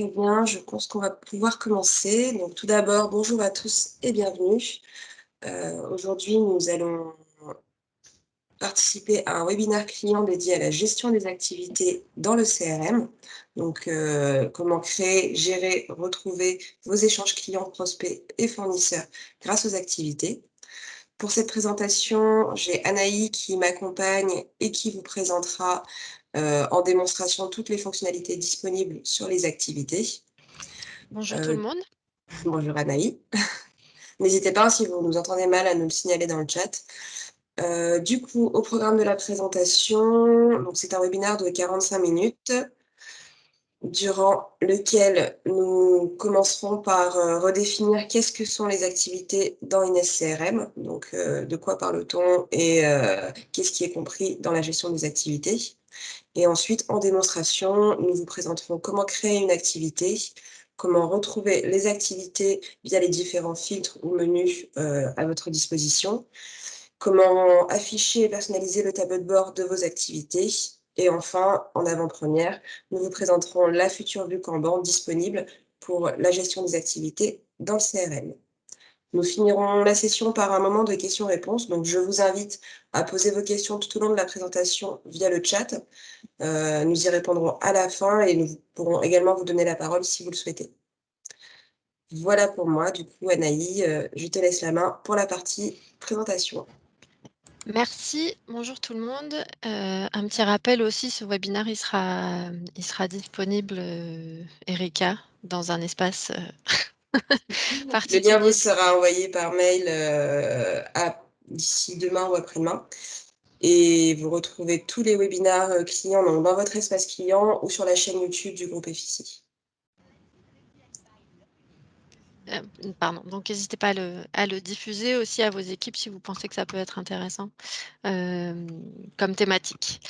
Très bien, je pense qu'on va pouvoir commencer. Donc tout d'abord, bonjour à tous et bienvenue. Aujourd'hui, nous allons participer à un webinaire client dédié à la gestion des activités dans le CRM. Donc, comment créer, gérer, retrouver vos échanges clients, prospects et fournisseurs grâce aux activités. Pour cette présentation, j'ai Anaï qui m'accompagne et qui vous présentera en démonstration toutes les fonctionnalités disponibles sur les activités. Bonjour tout le Euh, monde. Bonjour Anaï. N'hésitez pas, si vous nous entendez mal, à nous le signaler dans le chat. Du coup, au programme de la présentation, donc c'est un webinaire de 45 minutes, durant lequel nous commencerons par redéfinir qu'est-ce que sont les activités dans Ines CRM, donc de quoi parle-t-on et qu'est-ce qui est compris dans la gestion des activités. Et ensuite, en démonstration, nous vous présenterons comment créer une activité, comment retrouver les activités via les différents filtres ou menus à votre disposition, comment afficher et personnaliser le tableau de bord de vos activités. Et enfin, en avant-première, nous vous présenterons la future vue Kanban disponible pour la gestion des activités dans le CRM. Nous finirons la session par un moment de questions-réponses. Donc, je vous invite à poser vos questions tout au long de la présentation via le chat. Nous y répondrons à la fin et nous pourrons également vous donner la parole si vous le souhaitez. Voilà pour moi. Du coup, Anaï, je te laisse la main pour la partie présentation. Merci, bonjour tout le monde. Un petit rappel aussi, ce webinaire, il sera disponible, Erika, dans un espace Le lien vous particulier. sera envoyé par mail d'ici demain ou après-demain. Et vous retrouvez tous les webinaires clients donc dans votre espace client ou sur la chaîne YouTube du groupe FICI. Pardon, donc n'hésitez pas à le diffuser aussi à vos équipes si vous pensez que ça peut être intéressant comme thématique.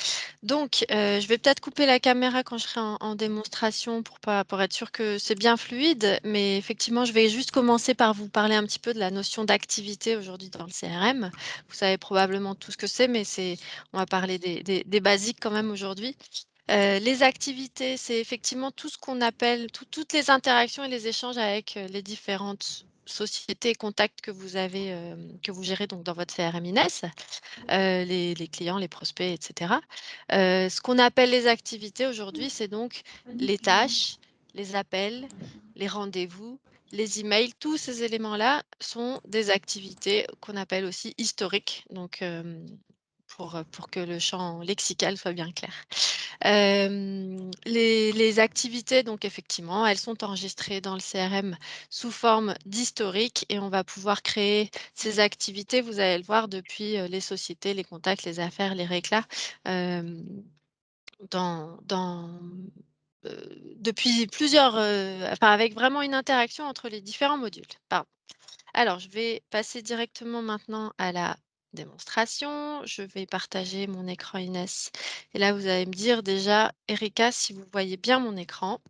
Donc, je vais peut-être couper la caméra quand je serai en démonstration pour être sûre que c'est bien fluide. Mais effectivement, je vais juste commencer par vous parler un petit peu de la notion d'activité aujourd'hui dans le CRM. Vous savez probablement tout ce que c'est, mais on va parler des basiques quand même aujourd'hui. Les activités, c'est effectivement tout ce qu'on appelle toutes les interactions et les échanges avec, les différentes sociétés et contacts que vous avez, que vous gérez donc dans votre CRM Ines, les clients, les prospects et cetera. Ce qu'on appelle les activités aujourd'hui, c'est donc les tâches, les appels, les rendez-vous, les emails. Tous ces éléments-là sont des activités qu'on appelle aussi historiques, donc pour que le champ lexical soit bien clair. Les activités, donc effectivement, elles sont enregistrées dans le CRM sous forme d'historique et on va pouvoir créer ces activités, vous allez le voir, depuis les sociétés, les contacts, les affaires, les réclats, euh, depuis plusieurs, enfin avec vraiment une interaction entre les différents modules. Pardon. Alors, je vais passer directement maintenant à la démonstration. Je vais partager mon écran Inès. Et là, vous allez me dire déjà, Erika, si vous voyez bien mon écran.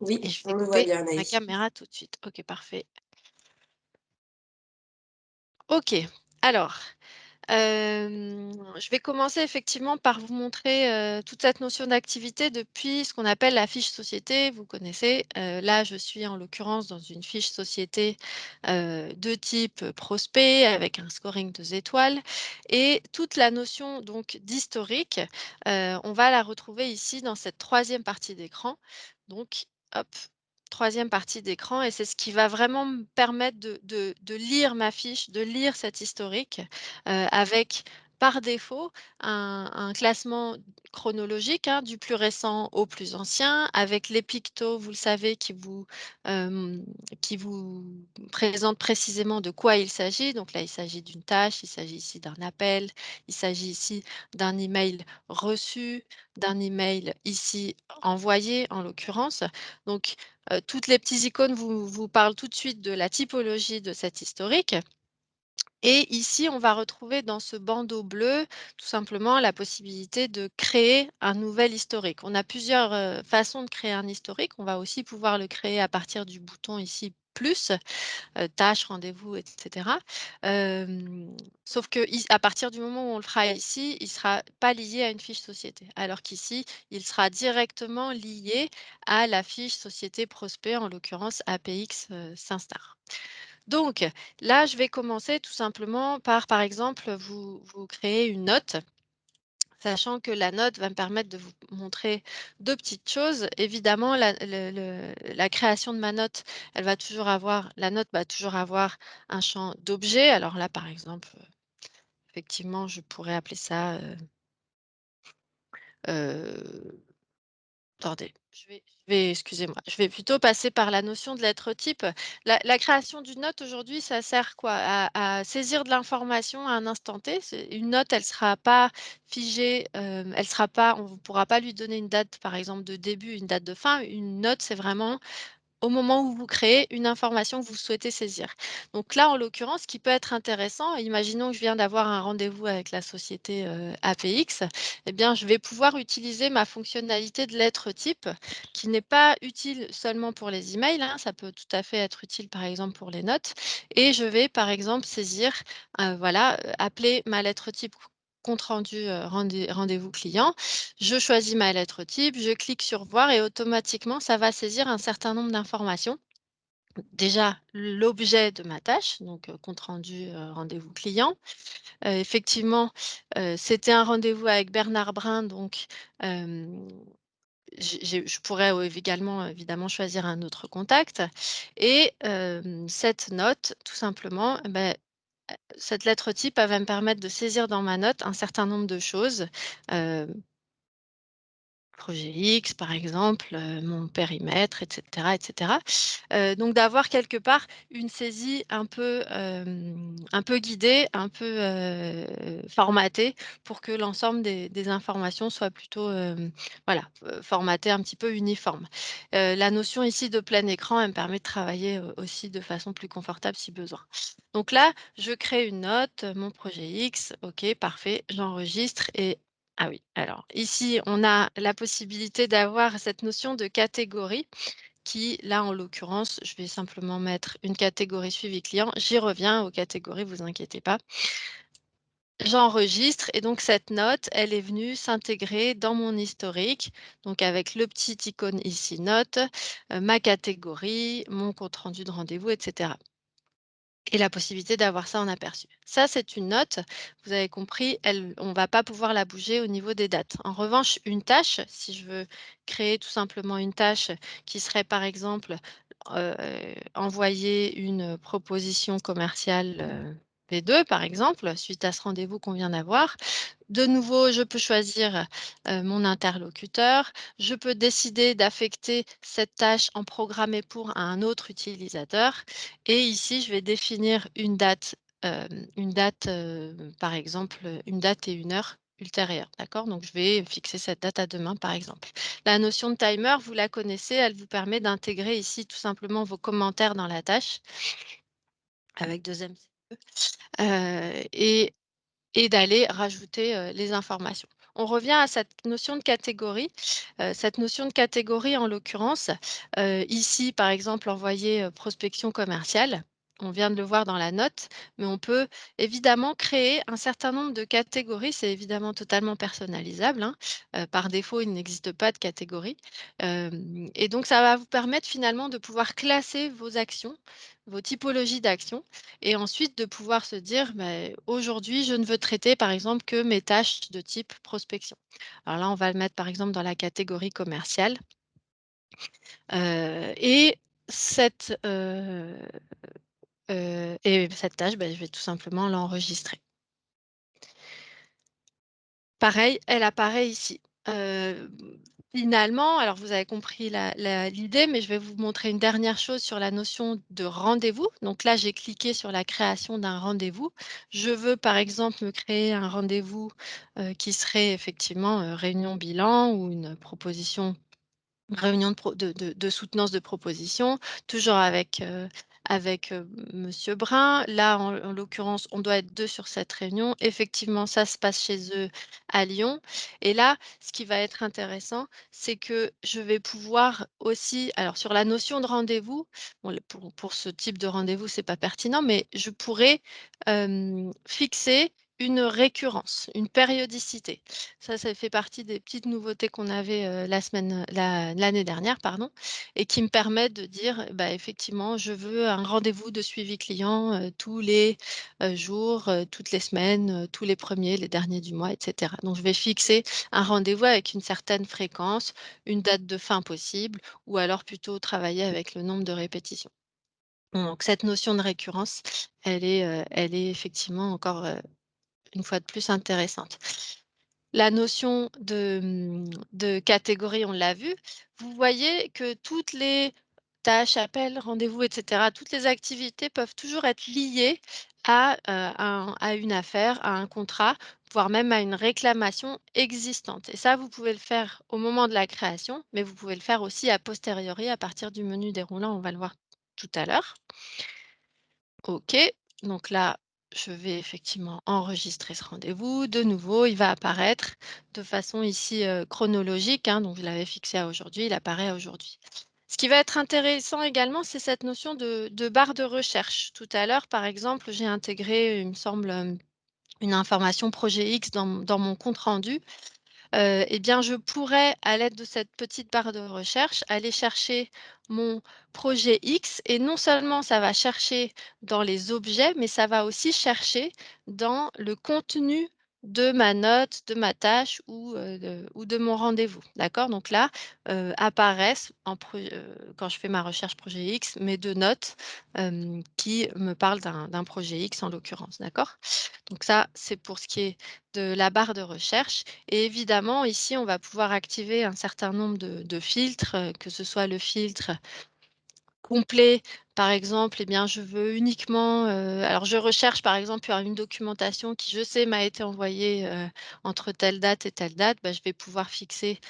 Et Oui, je vais on le voit couper bien, ma Anaï. caméra tout de suite. Ok, parfait. Ok, alors, je vais commencer effectivement par vous montrer toute cette notion d'activité depuis ce qu'on appelle la fiche société. Vous connaissez, là je suis en l'occurrence dans une fiche société de type prospect avec un scoring 2 étoiles et toute la notion donc d'historique, on va la retrouver ici dans cette troisième partie d'écran. Donc, hop, troisième partie d'écran et c'est ce qui va vraiment me permettre de lire ma fiche, de lire cet historique avec par défaut un classement chronologique hein, du plus récent au plus ancien, avec les pictos, vous le savez, euh, qui vous présentent précisément de quoi il s'agit. Donc là, il s'agit d'une tâche, il s'agit ici d'un appel, il s'agit ici d'un email reçu, d'un email ici envoyé en l'occurrence. Donc, toutes les petites icônes vous parlent tout de suite de la typologie de cet historique. Et ici, on va retrouver dans ce bandeau bleu, tout simplement, la possibilité de créer un nouvel historique. On a plusieurs façons de créer un historique. On va aussi pouvoir le créer à partir du bouton ici plus, tâches, rendez-vous et cetera. Sauf que à partir du moment où on le fera ici, il sera pas lié à une fiche société. Alors qu'ici, il sera directement lié à la fiche société prospect, en l'occurrence APX, Synstar. Donc là, je vais commencer tout simplement par exemple, vous créer une note, sachant que la note va me permettre de vous montrer 2 petites choses. Évidemment, la création de ma note, la note va toujours avoir un champ d'objet. Alors là, par exemple, effectivement, je pourrais appeler ça, heu attendez, excusez-moi, je vais plutôt passer par la notion de lettre type. La création d'une note aujourd'hui, ça sert quoi? À saisir de l'information à un instant T. C'est une note, elle sera pas figée, elle sera pas on ne pourra pas lui donner une date, par exemple, de début, une date de fin. Une note, c'est vraiment au moment où vous créez une information que vous souhaitez saisir. Donc là, en l'occurrence, ce qui peut être intéressant, imaginons que je viens d'avoir un rendez-vous avec la société APX, eh bien, je vais pouvoir utiliser ma fonctionnalité de lettre type qui n'est pas utile seulement pour les emails, hein, ça peut tout à fait être utile par exemple pour les notes. Et je vais par exemple saisir, voilà, appeler ma lettre type compte rendu rendez-vous client. Je choisis ma lettre type, je clique sur voir et automatiquement, ça va saisir un certain nombre d'informations. Déjà, l'objet de ma tâche, donc compte rendu rendez-vous client. Effectivement, c'était un rendez-vous avec Bernard Brun, donc hem, je pourrais également évidemment choisir un autre contact et cette note, tout simplement, cette lettre type, elle va me permettre de saisir dans ma note un certain nombre de choses, heu projet X, par exemple, mon périmètre et cetera et cetera. Donc d'avoir quelque part une saisie un peu guidée, un peu, formatée pour que l'ensemble des informations soient plutôt, voilà, formatées un petit peu uniformes. La notion ici de plein écran, elle me permet de travailler, aussi de façon plus confortable si besoin. Donc là, je crée une note, mon projet X, OK, parfait, j'enregistre et ah oui, alors ici, on a la possibilité d'avoir cette notion de catégorie qui, là, en l'occurrence, je vais simplement mettre une catégorie suivi client. J'y reviens aux catégories, vous inquiétez pas. J'enregistre et donc cette note, elle est venue s'intégrer dans mon historique, donc avec le petit icône ici note, ma catégorie, mon compte rendu de rendez-vous, etc. Et la possibilité d'avoir ça en aperçu. Ça, c'est une note, vous avez compris, on ne va pas pouvoir la bouger au niveau des dates. En revanche, une tâche, si je veux créer tout simplement une tâche qui serait par exemple envoyer une proposition commerciale V2 par exemple, suite à ce rendez-vous qu'on vient d'avoir. De nouveau, je peux choisir mon interlocuteur. Je peux décider d'affecter cette tâche en programmer pour à un autre utilisateur. Et ici, je vais définir une date, par exemple, une date et une heure ultérieure, d'accord? Donc je vais fixer cette date à demain, par exemple. La notion de timer, vous la connaissez, elle vous permet d'intégrer ici tout simplement vos commentaires dans la tâche avec 2 MCE, et d'aller rajouter, les informations. On revient à cette notion de catégorie. Cette notion de catégorie, en l'occurrence, ici, par exemple, envoyer, prospection commerciale. On vient de le voir dans la note, mais on peut évidemment créer un certain nombre de catégories. C'est évidemment totalement personnalisable, hein. Par défaut, il n'existe pas de catégorie. Et donc ça va vous permettre finalement de pouvoir classer vos actions, vos typologies d'actions et ensuite de pouvoir se dire: «Beh, aujourd'hui, je ne veux traiter, par exemple, que mes tâches de type prospection». Alors là, on va le mettre, par exemple, dans la catégorie commerciale, et cette, cette tâche, je vais tout simplement l'enregistrer. Pareil, elle apparaît ici. Heu, Finalement, alors vous avez compris l'idée, mais je vais vous montrer une dernière chose sur la notion de rendez-vous. Donc là, j'ai cliqué sur la création d'un rendez-vous. Je veux, par exemple, me créer un rendez-vous, qui serait effectivement, réunion bilan ou une proposition réunion de soutenance de proposition, toujours avec, avec, monsieur Brun. Là, en l'occurrence, on doit être 2 sur cette réunion. Effectivement, ça se passe chez eux à Lyon et là, ce qui va être intéressant, c'est que je vais pouvoir aussi alors sur la notion de rendez-vous, bon le pour ce type de rendez-vous, c'est pas pertinent, mais je pourrais, fixer une récurrence, une périodicité. Ça fait partie des petites nouveautés qu'on avait, l'année dernière, pardon, et qui me permettent de dire, bah, effectivement, je veux un rendez-vous de suivi client, tous les, jours, toutes les semaines, tous les premiers, les derniers du mois et cetera. Donc je vais fixer un rendez-vous avec une certaine fréquence, une date de fin possible ou alors plutôt travailler avec le nombre de répétitions. Donc cette notion de récurrence, elle est effectivement encore, une fois de plus intéressante. La notion de catégorie, on l'a vu. Vous voyez que toutes les tâches, appels, rendez-vous et cetera, toutes les activités peuvent toujours être liées à une affaire, à un contrat, voire même à une réclamation existante et ça, vous pouvez le faire au moment de la création, mais vous pouvez le faire aussi a posteriori à partir du menu déroulant, on va le voir tout à l'heure. OK, donc là, je vais effectivement enregistrer ce rendez-vous. De nouveau, il va apparaître de façon ici, chronologique, hein, donc je l'avais fixé à aujourd'hui, il apparaît à aujourd'hui. Ce qui va être intéressant également, c'est cette notion de barre de recherche. Tout à l'heure, par exemple, j'ai intégré, il me semble, une information projet X dans mon compte rendu. Et bien, je pourrais, à l'aide de cette petite barre de recherche, aller chercher mon projet X et non seulement ça va chercher dans les objets, mais ça va aussi chercher dans le contenu de ma note, de ma tâche ou de mon rendez-vous. D'accord? Donc là, apparaissent quand je fais ma recherche projet X, mes 2 notes, qui me parlent d'un projet X en l'occurrence. D'accord? Donc ça, c'est pour ce qui est de la barre de recherche et évidemment, ici, on va pouvoir activer un certain nombre de filtres, que ce soit le filtre complet. Par exemple, eh bien, je veux uniquement, alors je recherche, par exemple, une documentation qui, je sais, m'a été envoyée, entre telle date et telle date. Bah, je vais pouvoir fixer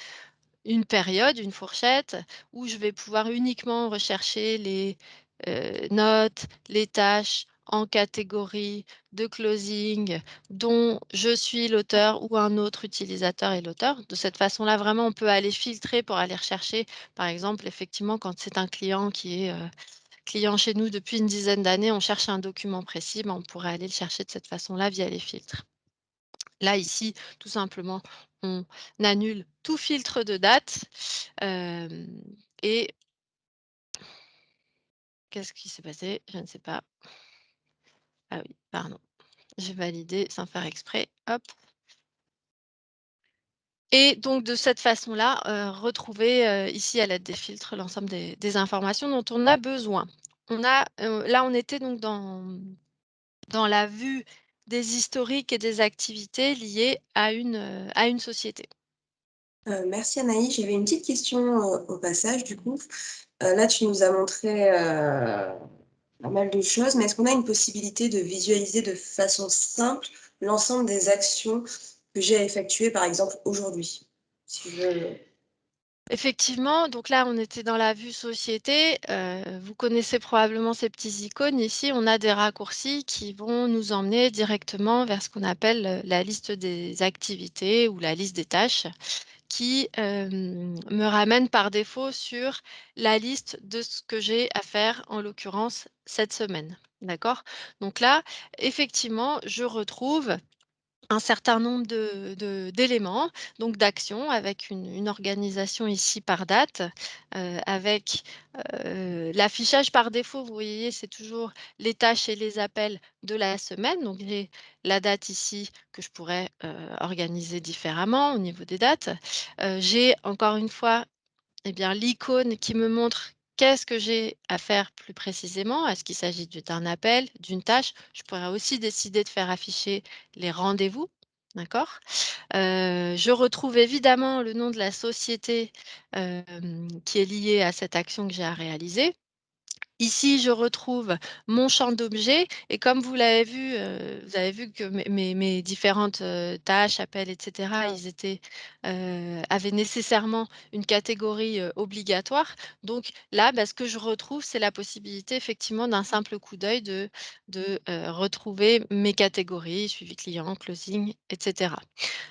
une période, une fourchette, où je vais pouvoir uniquement rechercher les, notes, les tâches en catégorie de closing dont je suis l'auteur ou un autre utilisateur est l'auteur. De cette façon-là, vraiment, on peut aller filtrer pour aller rechercher, par exemple, effectivement, quand c'est un client qui est, client chez nous depuis une dizaine d'années, on cherche un document précis, ben, on pourrait aller le chercher de cette façon-là via les filtres. Là, ici, tout simplement, on annule tout filtre de date, hem et qu'est-ce qui s'est passé? Je ne sais pas. Ah oui, pardon. J'ai validé sans faire exprès, hop et donc de cette façon-là, retrouver, ici à l'aide des filtres, l'ensemble des informations dont on a besoin. Là, on était donc dans la vue des historiques et des activités liées à une société. Merci Anaïs. J'avais une petite question, au passage du coup. Là, tu nous as montré, pas mal de choses, mais est-ce qu'on a une possibilité de visualiser de façon simple l'ensemble des actions que j'ai à effectuer, par exemple, aujourd'hui? Si je veux Effectivement, donc là, on était dans la vue société. Vous connaissez probablement ces petits icônes. Ici, on a des raccourcis qui vont nous emmener directement vers ce qu'on appelle, la liste des activités ou la liste des tâches qui, me ramène par défaut sur la liste de ce que j'ai à faire, en l'occurrence cette semaine. D'accord? Donc là, effectivement, je retrouve un certain nombre d'éléments, donc d'actions avec une organisation ici par date, avec, l'affichage par défaut, vous voyez, c'est toujours les tâches et les appels de la semaine. Donc j'ai la date ici que je pourrais, organiser différemment au niveau des dates. J'ai encore une fois eh bien, l'icône qui me montre qu'est-ce que j'ai à faire plus précisément. Est-ce qu'il s'agit d'un appel, d'une tâche? Je pourrais aussi décider de faire afficher les rendez-vous, d'accord? Je retrouve évidemment le nom de la société, qui est liée à cette action que j'ai à réaliser. Ici, je retrouve mon champ d'objets et comme vous avez vu que mes différentes, tâches, appels et cetera, ils étaient, avaient nécessairement une catégorie, obligatoire. Donc là, bah, ce que je retrouve, c'est la possibilité effectivement d'un simple coup d'œil retrouver mes catégories, suivi client, closing et cetera.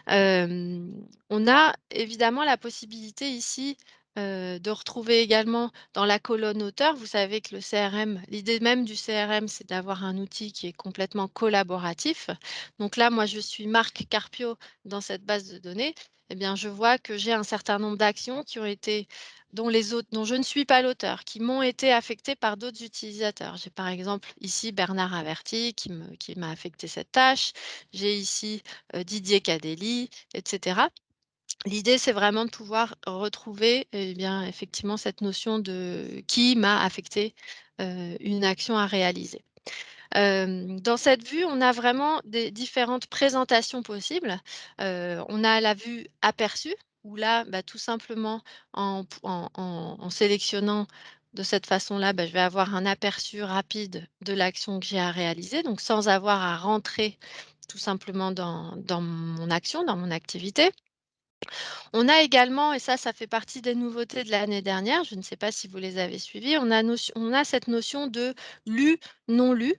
On a évidemment la possibilité ici, de retrouver également dans la colonne auteur, vous savez que le CRM, l'idée même du CRM, c'est d'avoir un outil qui est complètement collaboratif. Donc là, moi, je suis Marc Carpio dans cette base de données. Eh bien, je vois que j'ai un certain nombre d'actions qui ont été dont je ne suis pas l'auteur, qui m'ont été affectées par d'autres utilisateurs. J'ai par exemple ici Bernard Averti qui m'a affecté cette tâche. J'ai ici, Didier Cadelli et cetera. L'idée, c'est vraiment de pouvoir retrouver, eh bien, effectivement, cette notion de qui m'a affecté, une action à réaliser. Dans cette vue, on a vraiment des différentes présentations possibles. On a la vue aperçue où là, bah, tout simplement en sélectionnant de cette façon-là, bah, je vais avoir un aperçu rapide de l'action que j'ai à réaliser, donc sans avoir à rentrer tout simplement dans mon action, dans mon activité. On a également, et ça fait partie des nouveautés de l'année dernière, je ne sais pas si vous les avez suivies, on a cette notion de lu, non lu,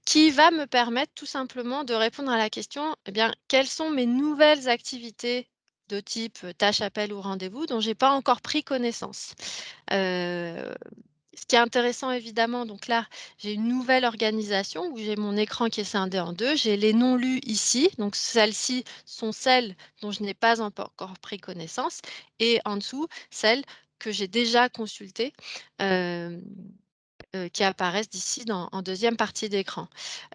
qui va me permettre tout simplement de répondre à la question, eh bien, quelles sont mes nouvelles activités de type tâche, appel ou rendez-vous dont j'ai pas encore pris connaissance. Heu, Ce qui est intéressant évidemment, donc là, j'ai une nouvelle organisation où j'ai mon écran qui est scindé en 2. J'ai les non lus ici, donc celles-ci sont celles dont je n'ai pas encore pris connaissance et en dessous, celles que j'ai déjà consultées, hem, qui apparaissent d'ici en deuxième partie d'écran.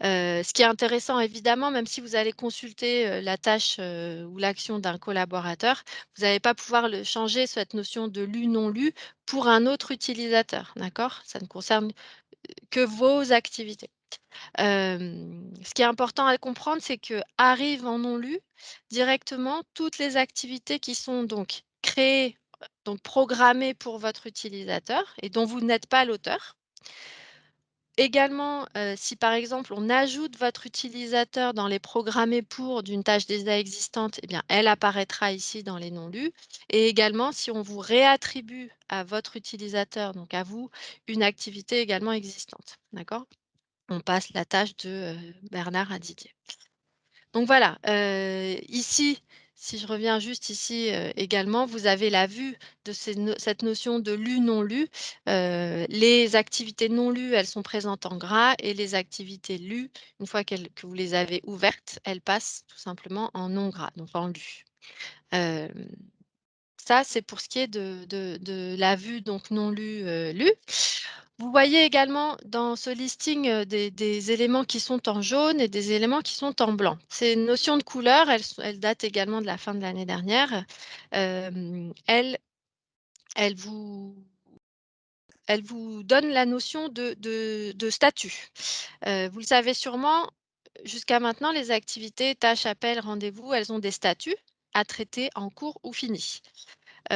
Ce qui est intéressant évidemment, même si vous allez consulter, la tâche, ou l'action d'un collaborateur, vous n'allez pas pouvoir le changer cette notion de lu, non lu pour un autre utilisateur, d'accord? Ça ne concerne que vos activités. Ce qui est important à comprendre, c'est qu'arrivent en non lu directement toutes les activités qui sont donc créées, donc programmées pour votre utilisateur et dont vous n'êtes pas l'auteur. Également, si par exemple on ajoute votre utilisateur dans les programmés pour d'une tâche déjà existante, eh bien elle apparaîtra ici dans les non lus et également si on vous réattribue à votre utilisateur, donc à vous, une activité également existante, d'accord? On passe la tâche de, Bernard à Didier. Donc voilà, ici, si je reviens juste ici, également, vous avez la vue de cette notion de lu, non lu. Les activités non lues, elles sont présentes en gras et les activités lues, une fois que vous les avez ouvertes, elles passent tout simplement en non gras, donc en lu. Hem Ça, c'est pour ce qui est de la vue donc non lue, lue. Vous voyez également dans ce listing, des éléments qui sont en jaune et des éléments qui sont en blanc. Ces notions de couleur, elles datent également de la fin de l'année dernière. Elles vous donnent la notion de statut. Vous le savez sûrement, jusqu'à maintenant, les activités, tâches, appels, rendez-vous, elles ont des statuts à traiter en cours ou finis.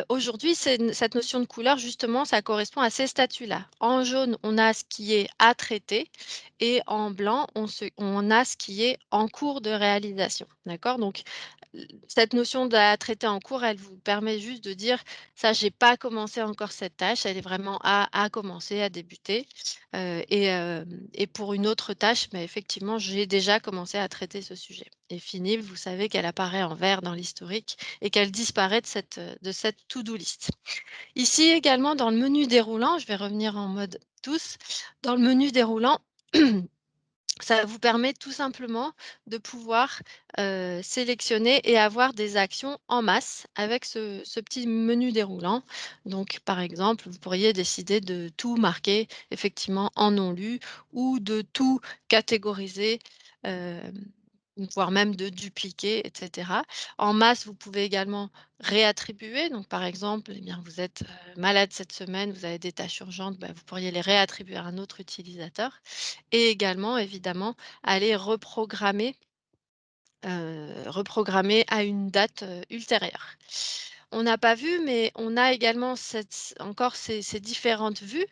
Aujourd'hui, cette notion de couleur, justement, ça correspond à ces statuts-là. En jaune, on a ce qui est à traiter et en blanc, on a ce qui est en cours de réalisation. D'accord? Donc, cette notion d'à traiter en cours, elle vous permet juste de dire: «Ça, j'ai pas commencé encore cette tâche, elle est vraiment à commencer, à débuter». Et pour une autre tâche, bah, effectivement, j'ai déjà commencé à traiter ce sujet. Et fini, vous savez qu'elle apparaît en vert dans l'historique et qu'elle disparaît de cette to-do list. Ici également dans le menu déroulant, je vais revenir en mode douce. Dans le menu déroulant, ça vous permet tout simplement de pouvoir, sélectionner et avoir des actions en masse avec ce petit menu déroulant. Donc par exemple, vous pourriez décider de tout marquer effectivement en non lu ou de tout catégoriser, hem, voire même de dupliquer et cetera. En masse, vous pouvez également réattribuer. Donc par exemple, eh bien, vous êtes, malade cette semaine, vous avez des tâches urgentes, bah, vous pourriez les réattribuer à un autre utilisateur et également évidemment aller reprogrammer à une date, ultérieure. On n'a pas vu, mais on a également encore ces différentes vues.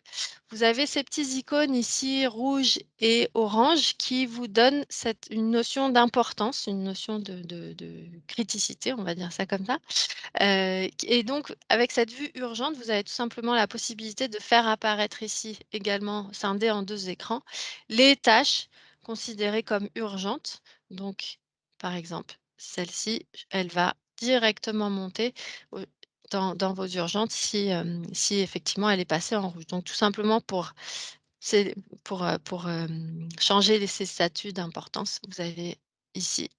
Vous avez ces petits icônes ici, rouge et orange, qui vous donnent une notion d'importance, une notion de criticité, on va dire ça comme ça. Et donc, avec cette vue urgente, vous avez tout simplement la possibilité de faire apparaître ici également, scindé en 2 écrans, les tâches considérées comme urgentes. Donc, par exemple, celle-ci, elle va directement monter au dans vos urgences si, si effectivement elle est passée en rouge. Donc tout simplement c'est changer ces statuts d'importance, vous avez ici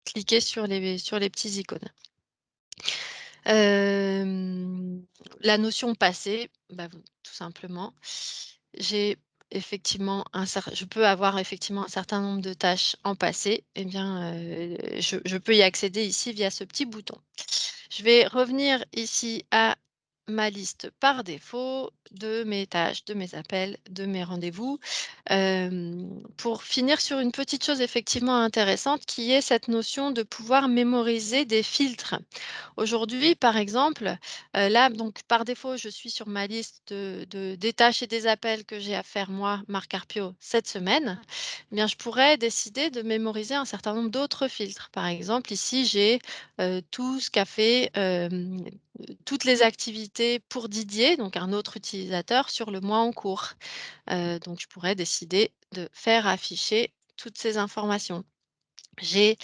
cliqué sur les petits icônes. Hem, la notion passé, bah, tout simplement, j'ai effectivement je peux avoir effectivement un certain nombre de tâches en passé, eh bien, je peux y accéder ici via ce petit bouton. Je vais revenir ici à ma liste par défaut de mes tâches, de mes appels, de mes rendez-vous, pour finir sur une petite chose effectivement intéressante qui est cette notion de pouvoir mémoriser des filtres. Aujourd'hui, par exemple, là, donc par défaut, je suis sur ma liste des tâches et des appels que j'ai à faire moi, Marc Carpio, cette semaine. Eh bien, je pourrais décider de mémoriser un certain nombre d'autres filtres. Par exemple, ici, j'ai, tout ce qu'a fait, toutes les activités pour Didier, donc un autre utilisateur, sur le mois en cours. Donc je pourrais décider de faire afficher toutes ces informations. J'ai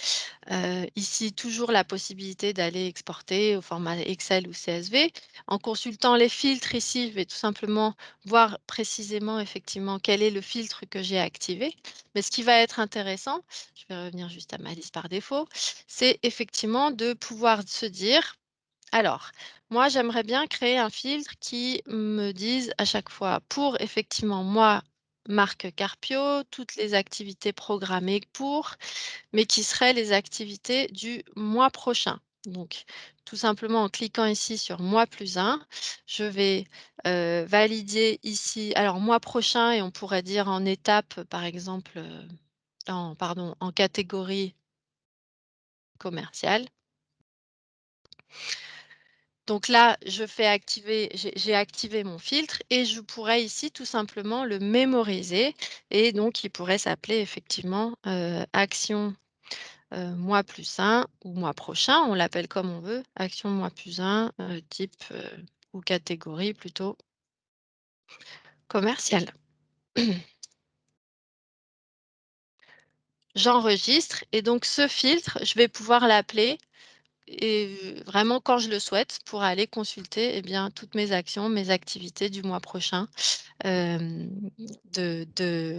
ici, toujours la possibilité d'aller exporter au format Excel ou CSV. En consultant les filtres ici, je vais tout simplement voir précisément effectivement quel est le filtre que j'ai activé. Mais ce qui va être intéressant, je vais revenir juste à ma liste par défaut, c'est effectivement de pouvoir se dire, alors, moi j'aimerais bien créer un filtre qui me dise à chaque fois pour effectivement moi, Marc Carpio, toutes les activités programmées pour, mais qui seraient les activités du mois prochain. Donc, tout simplement en cliquant ici sur mois plus un, je vais valider ici, alors mois prochain, et on pourrait dire en étape, par exemple, en catégorie commerciale. Donc là, j'ai activé mon filtre et je pourrais ici tout simplement le mémoriser et donc il pourrait s'appeler effectivement action mois plus un ou mois prochain, on l'appelle comme on veut, action mois plus un, type, ou catégorie plutôt commerciale. J'enregistre et donc ce filtre, je vais pouvoir l'appeler et vraiment quand je le souhaite pour aller consulter, eh bien, toutes mes actions, mes activités du mois prochain, hem,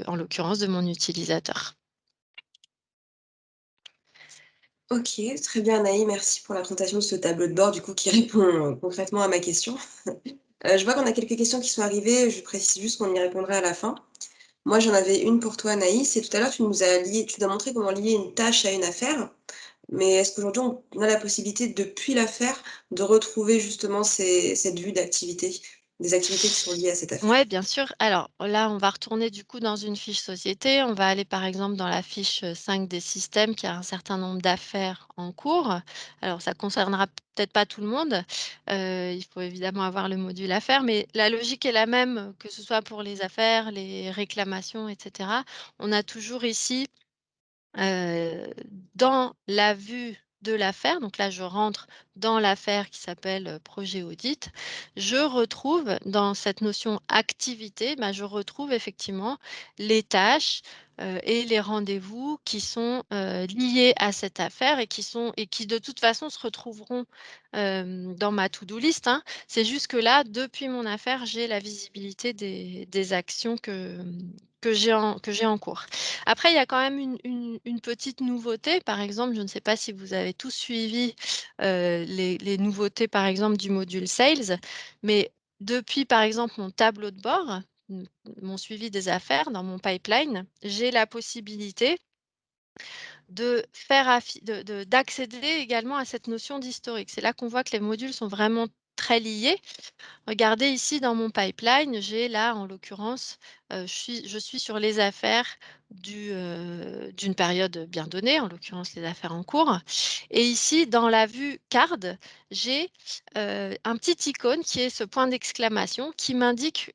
en l'occurrence de mon utilisateur. OK, très bien Anaï, merci pour la présentation de ce tableau de bord du coup qui répond, concrètement à ma question. Je vois qu'on a quelques questions qui sont arrivées, je précise juste qu'on y répondra à la fin. Moi, j'en avais une pour toi Anaïs et tout à l'heure tu nous as montré comment lier une tâche à une affaire, mais est-ce qu'aujourd'hui on a la possibilité depuis l'affaire de retrouver justement cette vue d'activité, des activités qui sont liées à cette affaire? Ouais, bien sûr. Alors là, on va retourner du coup dans une fiche société. On va aller par exemple dans la fiche 5 des systèmes qui a un certain nombre d'affaires en cours. Alors ça concernera peut-être pas tout le monde. Il faut évidemment avoir le module affaires, mais la logique est la même, que ce soit pour les affaires, les réclamations, etc. On a toujours ici Heu, dans la vue de l'affaire, donc là, je rentre dans l'affaire qui s'appelle, projet audit. Je retrouve dans cette notion activité, bah, je retrouve effectivement les tâches, et les rendez-vous qui sont, liés à cette affaire et qui de toute façon se retrouveront, dans ma to do list, hein. C'est juste que là, depuis mon affaire, j'ai la visibilité des actions que j'ai en cours. Après, il y a quand même une petite nouveauté. Par exemple, je ne sais pas si vous avez tous suivi, les nouveautés, par exemple, du module sales, mais depuis, par exemple, mon tableau de bord, mon suivi des affaires dans mon pipeline, j'ai la possibilité de faire affi de d'accéder également à cette notion d'historique. C'est là qu'on voit que les modules sont vraiment très liées. Regardez ici dans mon pipeline, j'ai là, en l'occurrence, je suis sur les affaires d'une période bien donnée, en l'occurrence les affaires en cours. Et ici, dans la vue card, j'ai, un petit icône qui est ce point d'exclamation qui m'indique,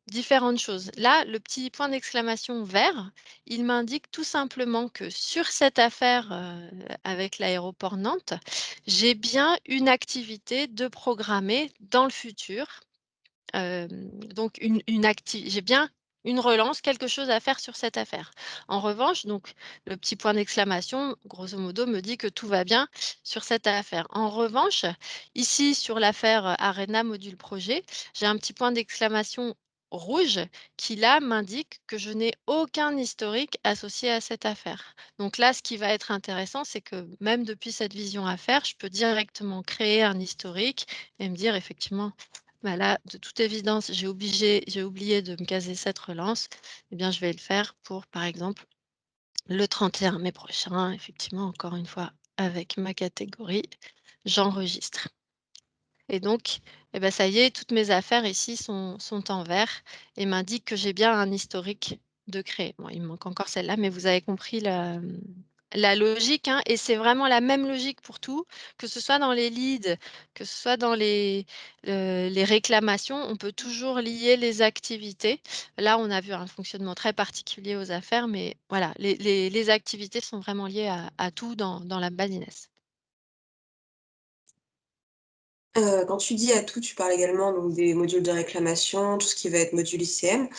différentes choses. Là, le petit point d'exclamation vert, il m'indique tout simplement que sur cette affaire, avec l'aéroport Nantes, j'ai bien une activité de programmer dans le futur. Donc j'ai bien une relance, quelque chose à faire sur cette affaire. En revanche, donc le petit point d'exclamation, grosso modo, me dit que tout va bien sur cette affaire. En revanche, ici sur l'affaire, Arena Module Projet, j'ai un petit point d'exclamation rouge qui là m'indique que je n'ai aucun historique associé à cette affaire. Donc là, ce qui va être intéressant, c'est que même depuis cette vision affaire, je peux directement créer un historique et me dire effectivement bah là, de toute évidence, j'ai oublié de me caser cette relance. Eh bien, je vais le faire pour, par exemple, le 31 mai prochain. Effectivement, encore une fois, avec ma catégorie, j'enregistre. Et donc, eh ben, ça y est, toutes mes affaires ici sont en vert et m'indiquent que j'ai bien un historique de créer. Bon, il me manque encore celle-là, mais vous avez compris la logique, hein, et c'est vraiment la même logique pour tout, que ce soit dans les leads, que ce soit dans les réclamations, on peut toujours lier les activités. Là, on a vu un fonctionnement très particulier aux affaires, mais voilà, les activités sont vraiment liées à tout dans la business. Quand tu dis «à tout», tu parles également donc des modules de réclamation, tout ce qui va être module ICM,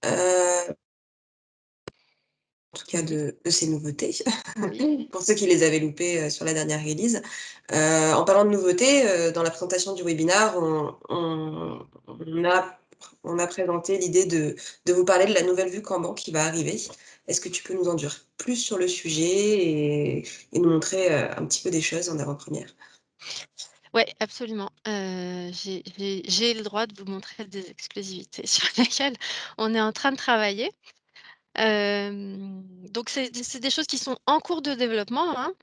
en tout cas Oui, de ces nouveautés, oui. pour ceux qui les avaient loupées, sur la dernière release. En parlant de nouveautés, dans la présentation du webinar, on a présenté l'idée de vous parler de la nouvelle vue Kanban qui va arriver. Est-ce que tu peux nous en dire plus sur le sujet et nous montrer, un petit peu des choses en avant-première? Ouais, absolument. J'ai le droit de vous montrer des exclusivités sur lesquelles on est en train de travailler. Donc c'est des choses qui sont en cours de développement, hein,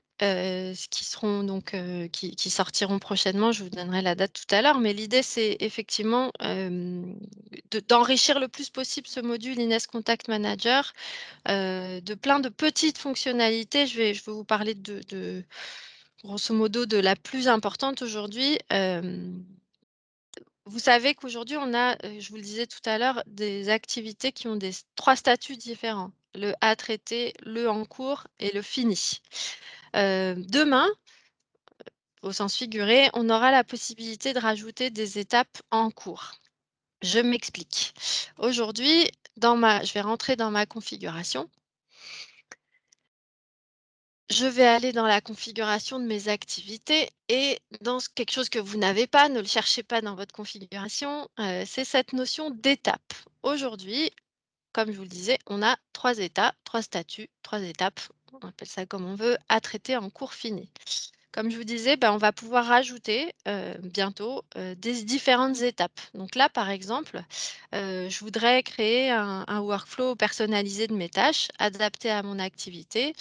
qui seront donc, qui sortiront prochainement. Je vous donnerai la date tout à l'heure, mais l'idée, c'est effectivement, d'enrichir le plus possible ce module Ines Contact Manager, de plein de petites fonctionnalités. Je vais vous parler de grosso modo de la plus importante aujourd'hui. Vous savez qu'aujourd'hui on a, je vous le disais tout à l'heure, des activités qui ont des 3 statuts différents. Le à traiter, le en cours et le fini. Demain, au sens figuré, on aura la possibilité de rajouter des étapes en cours. Je m'explique. Aujourd'hui, je vais rentrer dans ma configuration. Je vais aller dans la configuration de mes activités et quelque chose que vous n'avez pas, ne le cherchez pas dans votre configuration, c'est cette notion d'étape. Aujourd'hui, comme je vous le disais, on a 3 états, 3 statuts, 3 étapes, on appelle ça comme on veut, à traiter en cours fini. Comme je vous disais, on va pouvoir rajouter, bientôt, des différentes étapes. Donc là, par exemple, je voudrais créer un workflow personnalisé de mes tâches, adapté à mon activité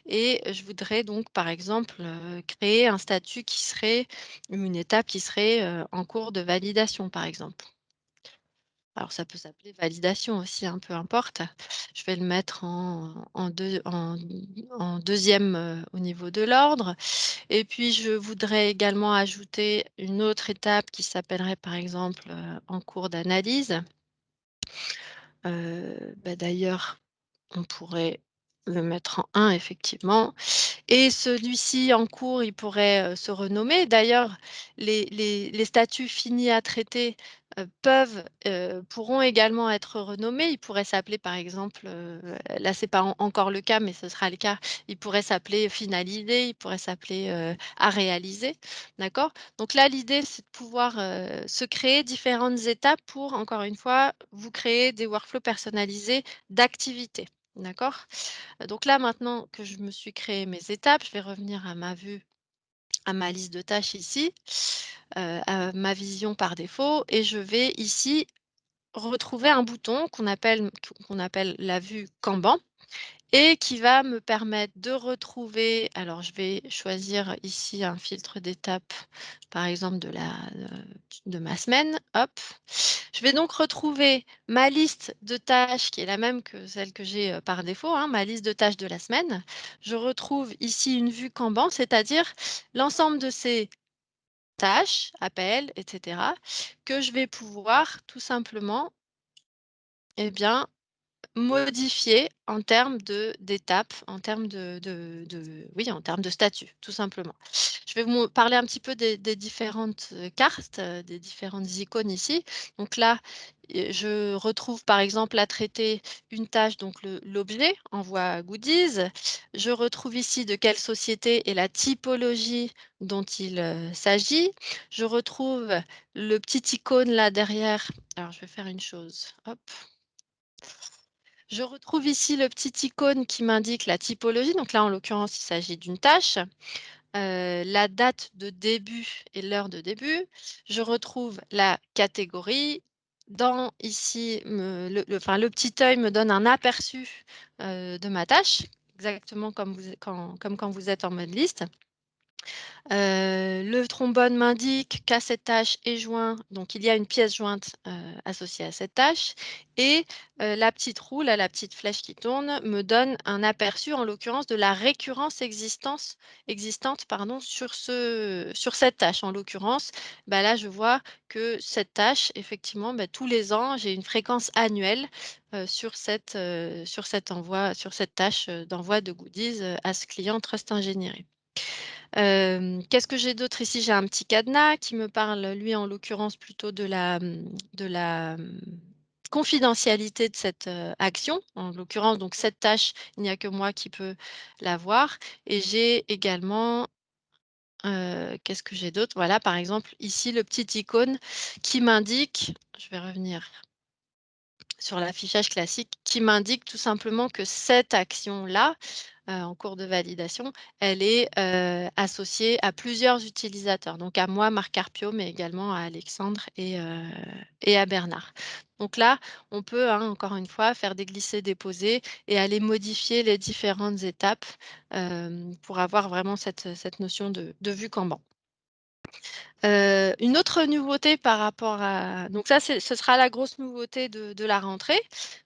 et je voudrais donc, par exemple, créer un statut qui serait une étape qui serait, en cours de validation, par exemple. Alors ça peut s'appeler validation aussi, hein, peu importe. Je vais le mettre en 2e, au niveau de l'ordre et puis je voudrais également ajouter une autre étape qui s'appellerait par exemple, en cours d'analyse. D'ailleurs, on pourrait le mettre en 1 effectivement. Et celui-ci en cours, il pourrait, se renommer. D'ailleurs, les statuts finis à traiter, pourront également être renommés. Ils pourraient s'appeler par exemple, là c'est pas encore le cas, mais ce sera le cas. Il pourrait s'appeler finalisé, il pourrait s'appeler, à réaliser. D'accord? Donc là, l'idée, c'est de pouvoir, se créer différentes étapes pour, encore une fois, vous créer des workflows personnalisés d'activités. D'accord? Donc là, maintenant que je me suis créé mes étapes, je vais revenir à ma vue, à ma liste de tâches ici, à ma vision par défaut et je vais ici retrouver un bouton qu'on appelle la vue Kanban et qui va me permettre de retrouver, alors je vais choisir ici un filtre d'étape, par exemple de ma semaine, hop. Je vais donc retrouver ma liste de tâches qui est la même que celle que j'ai par défaut, hein, ma liste de tâches de la semaine. Je retrouve ici une vue Kanban, c'est-à-dire l'ensemble de ces tâches, appels, etc., que je vais pouvoir tout simplement, eh bien, modifier en termes d'étapes, en termes oui, en termes de statut, tout simplement. Je vais vous parler un petit peu des différentes, cartes, des différentes icônes ici. Donc là, je retrouve par exemple à traiter une tâche, donc l'objet, envoi goodies. Je retrouve ici de quelle société et la typologie dont il, s'agit. Je retrouve le petit icône là derrière. Alors je vais faire une chose, hop. Je retrouve ici le petit icône qui m'indique la typologie. Donc là, en l'occurrence, il s'agit d'une tâche, la date de début et l'heure de début. Je retrouve la catégorie. Dans ici, le petit œil me donne un aperçu de ma tâche, exactement comme, comme quand vous êtes en mode liste. Le trombone m'indique qu'à cette tâche est joint, donc il y a une pièce jointe, associée à cette tâche et la petite roue, là, la petite flèche qui tourne, me donne un aperçu, en l'occurrence, de la récurrence existante, pardon, sur cette tâche. En l'occurrence, bah, là, je vois que cette tâche, effectivement, bah, tous les ans, j'ai une fréquence annuelle, sur cette tâche, d'envoi de goodies, à ce client Trust Ingénierie. Qu'est-ce que j'ai d'autre ici? J'ai un petit cadenas qui me parle, lui, en l'occurrence, plutôt de la confidentialité de cette, action. En l'occurrence, donc cette tâche, il n'y a que moi qui peux la voir et j'ai également, qu'est-ce que j'ai d'autre? Voilà, par exemple, ici, le petit icône qui m'indique, je vais revenir sur l'affichage classique, qui m'indique tout simplement que cette action-là, en cours de validation, elle est, associée à plusieurs utilisateurs, donc à moi, Marc Carpio, mais également à Alexandre et à Bernard. Donc là, on peut, hein, encore une fois, faire des glissés-déposés et aller modifier les différentes étapes, pour avoir vraiment cette notion de vue Kanban. Une autre nouveauté par rapport à donc ça, ce sera la grosse nouveauté de la rentrée,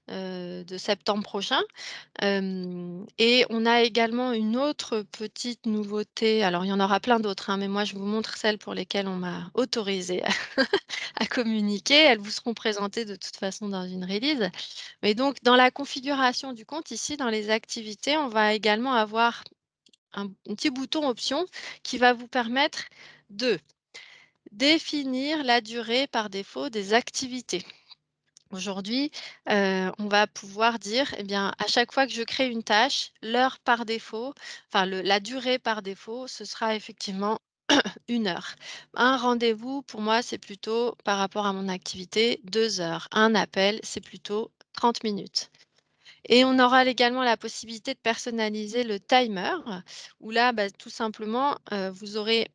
de septembre prochain. Et on a également une autre petite nouveauté, alors il y en aura plein d'autres, hein, mais moi je vous montre celles pour lesquelles on m'a autorisée à communiquer. Elles vous seront présentées de toute façon dans une release. Mais donc dans la configuration du compte, ici dans les activités, on va également avoir un petit bouton option qui va vous permettre de définir la durée par défaut des activités. Aujourd'hui, on va pouvoir dire, eh bien, à chaque fois que je crée une tâche, l'heure par défaut, enfin la durée par défaut, ce sera effectivement 1 heure. Un rendez-vous, pour moi, c'est plutôt par rapport à mon activité, 2 heures. Un appel, c'est plutôt 30 minutes. Et on aura également la possibilité de personnaliser le timer, où là, bah, tout simplement, vous aurez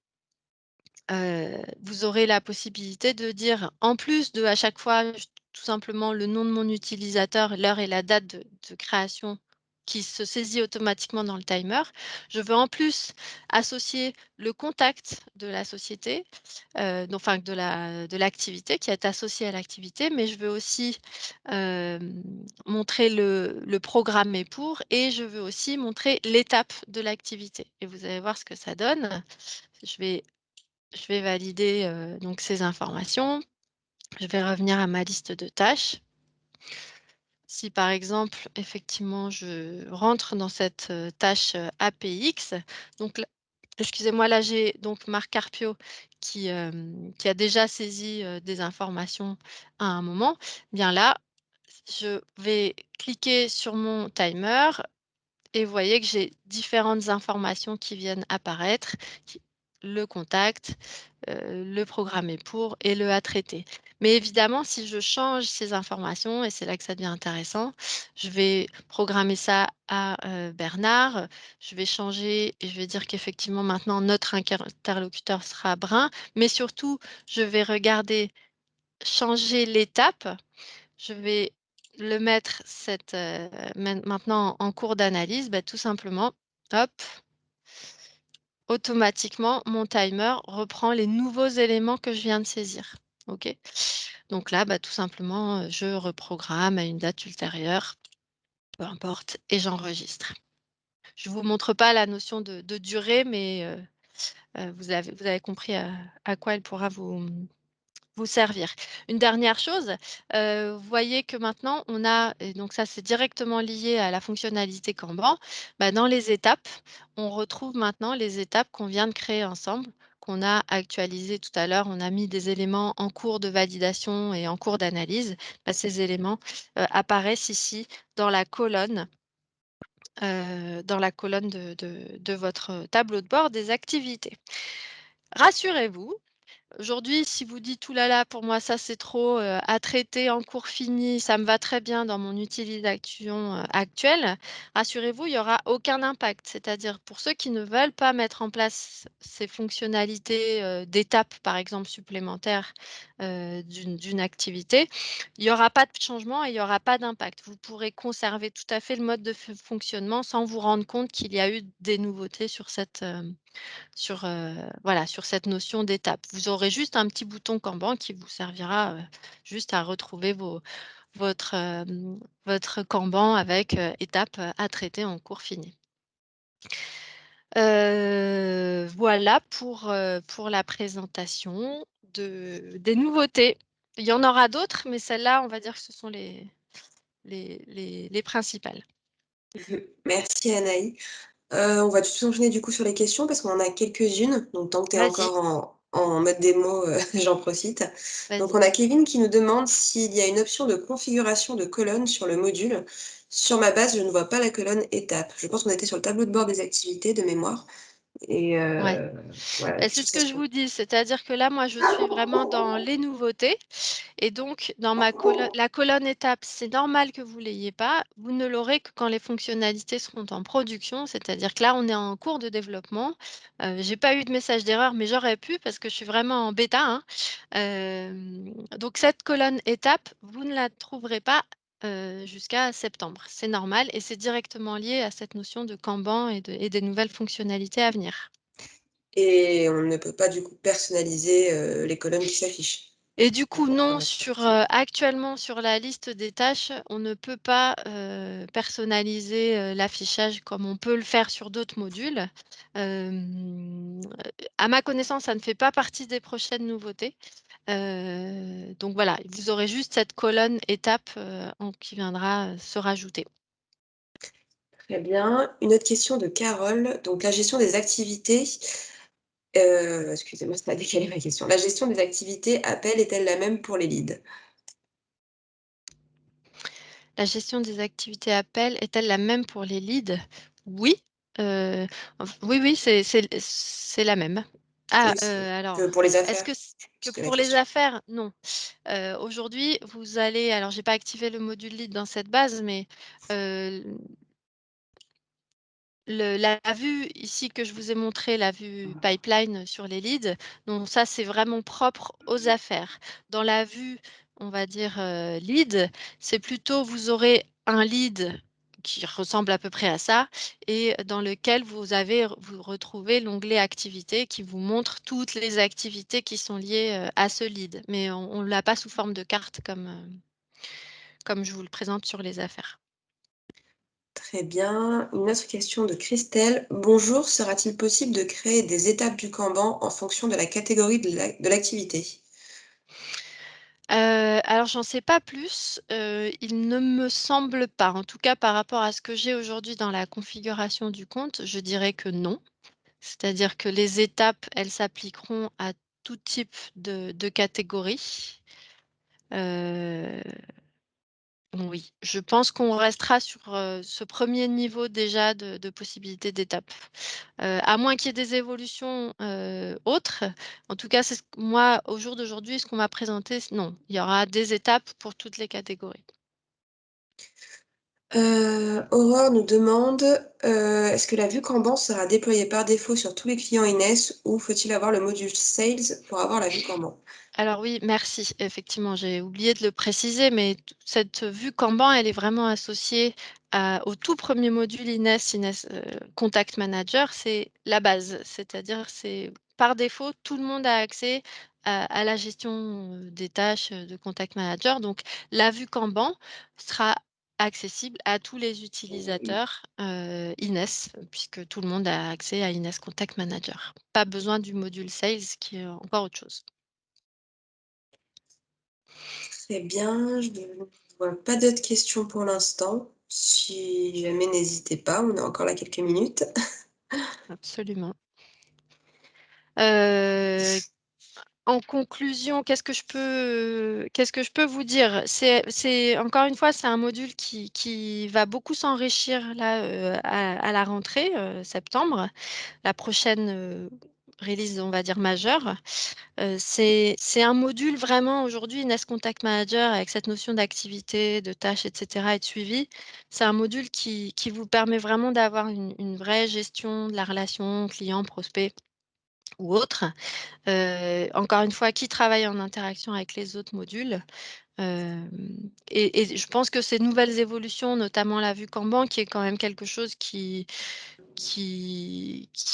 la possibilité de dire, en plus de à chaque fois, tout simplement le nom de mon utilisateur, l'heure et la date de création qui se saisit automatiquement dans le timer. Je veux en plus associer le contact de la société, donc enfin de l'activité qui est associé à l'activité, mais je veux aussi, montrer le programmer pour et je veux aussi montrer l'étape de l'activité et vous allez voir ce que ça donne. Je vais je vais valider, donc ces informations. Je vais revenir à ma liste de tâches. Si par exemple, effectivement, je rentre dans cette, tâche, APX, donc là excusez-moi, là j'ai donc Marc Carpio qui a déjà saisi, des informations à un moment. Bien là, je vais cliquer sur mon timer et vous voyez que j'ai différentes informations qui viennent apparaître, qui le contact, le programmer pour et le à traiter. Mais évidemment, si je change ces informations et c'est là que ça devient intéressant, je vais programmer ça à, Bernard, je vais changer et je vais dire qu'effectivement maintenant notre interlocuteur sera brun, mais surtout je vais regarder changer l'étape, je vais le mettre maintenant en cours d'analyse, bah, tout simplement, hop, automatiquement, mon timer reprend les nouveaux éléments que je viens de saisir. OK? Donc là, bah, tout simplement, je reprogramme à une date ultérieure, peu importe, et j'enregistre. Je ne vous montre pas la notion de durée, mais vous avez compris à quoi elle pourra vous servir. Une dernière chose, vous voyez que maintenant on a et donc ça c'est directement lié à la fonctionnalité Kanban, bah, dans les étapes, on retrouve maintenant les étapes qu'on vient de créer ensemble, qu'on a actualisées tout à l'heure. On a mis des éléments en cours de validation et en cours d'analyse. Bah, ces éléments, apparaissent ici dans la colonne, de votre tableau de bord des activités. Rassurez-vous, aujourd'hui, si vous dites: «Ouh là là, pour moi ça c'est trop, à traiter en cours fini, ça me va très bien dans mon utilisation, actuelle», rassurez-vous, il y aura aucun impact. C'est-à-dire pour ceux qui ne veulent pas mettre en place ces fonctionnalités, d'étapes, par exemple, supplémentaires, d'une activité, il y aura pas de changement et il y aura pas d'impact. Vous pourrez conserver tout à fait le mode de fonctionnement sans vous rendre compte qu'il y a eu des nouveautés sur voilà, sur cette notion d'étape. Vous aurez juste un petit bouton Kanban qui vous servira, juste à retrouver votre, votre Kanban avec, étapes, à traiter en cours fini. Voilà pour la présentation des nouveautés. Il y en aura d'autres, mais celles-là, on va dire que ce sont les principales. Merci Anaï. On va tout de suite enchaîner du coup sur les questions parce qu'on en a quelques-unes, donc tant que tu es Vas-y, encore en mode démo, j'en profite. Donc vas-y. on a Kevin qui nous demande s'il y a une option de configuration de colonne sur le module. Sur ma base, je ne vois pas la colonne étape. Je pense qu'on était sur le tableau de bord des activités de mémoire et Ouais. voilà, Bah, je c'est trouve ce ça que je super. vous dis, c'est-à-dire que là, moi, je suis vraiment dans les nouveautés et donc dans la colonne étape, c'est normal que vous l'ayez pas. Vous ne l'aurez que quand les fonctionnalités seront en production, c'est-à-dire que là, on est en cours de développement. J'ai pas eu de message d'erreur, mais j'aurais pu parce que je suis vraiment en bêta, hein. Donc cette colonne étape, vous ne la trouverez pas, jusqu'à septembre. C'est normal et c'est directement lié à cette notion de Kanban et des nouvelles fonctionnalités à venir. Et on ne peut pas du coup personnaliser, les colonnes qui s'affichent. Et du coup, non, Informatique. actuellement sur la liste des tâches, on ne peut pas, personnaliser, l'affichage comme on peut le faire sur d'autres modules. Hem, à ma connaissance, ça ne fait pas partie des prochaines nouveautés. Donc voilà, vous aurez juste cette colonne étape, qui viendra, se rajouter. Très bien. Une autre question de Carole, donc la gestion des activités, excusez-moi, ça a décalé ma question. La gestion des activités appel est-elle la même pour les leads? La gestion des activités appel est-elle la même pour les leads? Oui, heu, oui, oui, c'est la même. Ah, Oui, c'est que alors, pour les est-ce affaires, que c'était la pour les question. affaires? Non. Aujourd'hui, vous allez alors j'ai pas activé le module lead dans cette base, mais, heu la vue ici que je vous ai montré, la vue pipeline sur les leads, donc ça, c'est vraiment propre aux affaires. Dans la vue, on va dire, lead, c'est plutôt vous aurez un lead qui ressemble à peu près à ça et dans lequel vous retrouvez l'onglet activités qui vous montre toutes les activités qui sont liées, à ce lead. Mais on l'a pas sous forme de carte comme je vous le présente sur les affaires. Très bien. Une autre question de Christelle. Bonjour, sera-t-il possible de créer des étapes du Kanban en fonction de la catégorie de l'activité? Alors j'en sais pas plus, il ne me semble pas. En tout cas par rapport à ce que j'ai aujourd'hui dans la configuration du compte, je dirais que non. C'est-à-dire que les étapes, elles s'appliqueront à tout type de catégorie. Heu, oui, je pense qu'on restera sur, ce premier niveau déjà de possibilités d'étapes. À moins qu'il y ait des évolutions, autres. En tout cas, c'est ce que moi, au jour d'aujourd'hui, ce qu'on m'a présenté, non, il y aura des étapes pour toutes les catégories. Aurore nous demande, est-ce que la vue Kanban sera déployée par défaut sur tous les clients Ines ou faut-il avoir le module Sales pour avoir la vue Kanban? Alors oui, merci. Effectivement, j'ai oublié de le préciser, mais cette vue Kanban, elle est vraiment associée au tout premier module Ines Contact Manager. C'est la base, c'est-à-dire c'est par défaut, tout le monde a accès à la gestion des tâches de Contact Manager. Donc, la vue Kanban sera accessible à tous les utilisateurs Ines, puisque tout le monde a accès à Ines Contact Manager. Pas besoin du module Sales, qui est encore autre chose. Très bien, je ne vois pas d'autres questions pour l'instant. Si jamais, n'hésitez pas, on a encore là quelques minutes. Absolument. Heu, En conclusion, qu'est-ce que je peux vous dire? C'est encore une fois, c'est un module qui va beaucoup s'enrichir là, à la rentrée, septembre, la prochaine, release, on va dire majeure. C'est un module vraiment aujourd'hui, Ines Contact Manager avec cette notion d'activité, de tâches et cetera et de suivi. C'est un module qui vous permet vraiment d'avoir une vraie gestion de la relation client-prospect ou autre. Encore une fois, qui travaille en interaction avec les autres modules. Hem et je pense que ces nouvelles évolutions, notamment la vue Kanban, qui est quand même quelque chose qui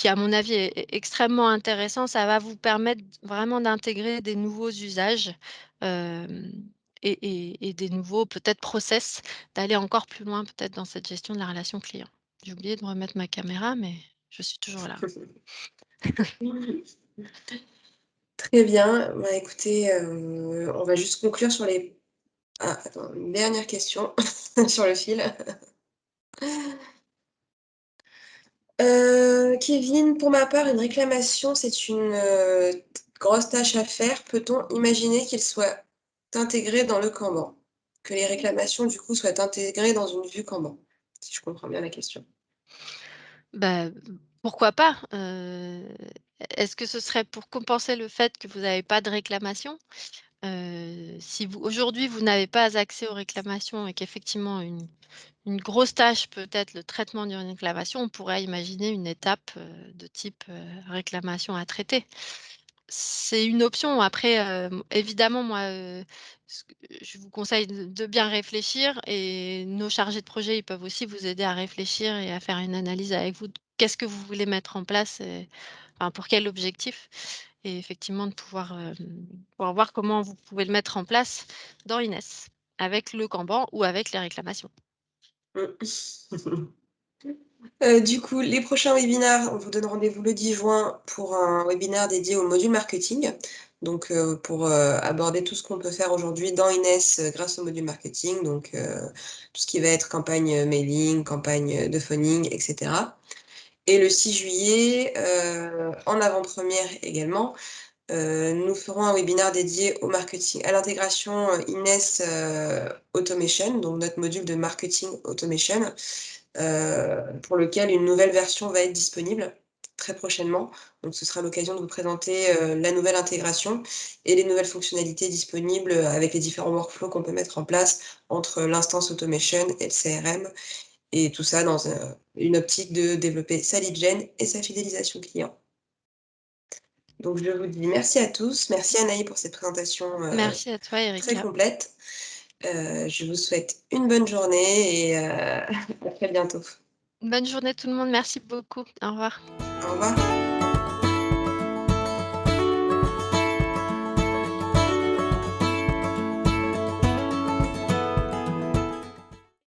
à mon avis est extrêmement intéressant, ça va vous permettre vraiment d'intégrer des nouveaux usages, hem et des nouveaux peut-être process, d'aller encore plus loin peut-être dans cette gestion de la relation client. J'ai oublié de remettre ma caméra, mais je suis toujours là. Très bien, bah, écoutez, on va juste conclure sur les attends, une dernière question sur le fil. Kevin, pour ma part, une réclamation, c'est une, grosse tâche à faire. Peut-on imaginer qu'il soit intégré dans le Kanban? Que les réclamations, du coup, soient intégrées dans une vue Kanban? Si je comprends bien la question. Bah, pourquoi pas? Est-ce que ce serait pour compenser le fait que vous n'avez pas de réclamation? Si vous aujourd'hui, vous n'avez pas accès aux réclamations et qu'effectivement une grosse tâche peut être le traitement d'une réclamation, on pourrait imaginer une étape, de type, réclamation à traiter. C'est une option. Après, évidemment, moi, ce que je vous conseille de bien réfléchir et nos chargés de projet, ils peuvent aussi vous aider à réfléchir et à faire une analyse avec vous de qu'est-ce que vous voulez mettre en place et enfin, pour quel objectif? Et effectivement de pouvoir voir comment vous pouvez le mettre en place dans Ines, avec le Kanban ou avec les réclamations. Mmh. Du coup, les prochains webinaires, on vous donne rendez-vous le 10 juin pour un webinaire dédié au module marketing. Donc, pour, aborder tout ce qu'on peut faire aujourd'hui dans Ines, grâce au module marketing, donc, tout ce qui va être campagne, mailing, campagne, de phoning et cetera. Et le 6 juillet, en avant-première également, nous ferons un webinaire dédié au marketing à l'intégration, Ines, Automation, donc notre module de marketing automation, pour lequel une nouvelle version va être disponible très prochainement. Donc ce sera l'occasion de vous présenter, la nouvelle intégration et les nouvelles fonctionnalités disponibles, avec les différents workflows qu'on peut mettre en place entre l'instance automation et le CRM et tout ça dans, une optique de développer sa lead gen et sa fidélisation client. Donc je vous dis merci à tous. Merci Anaï pour cette présentation, Merci à toi très Erika. complète. Je vous souhaite une bonne journée et à très bientôt. Bonne journée tout le monde, merci beaucoup. Au revoir. Au revoir.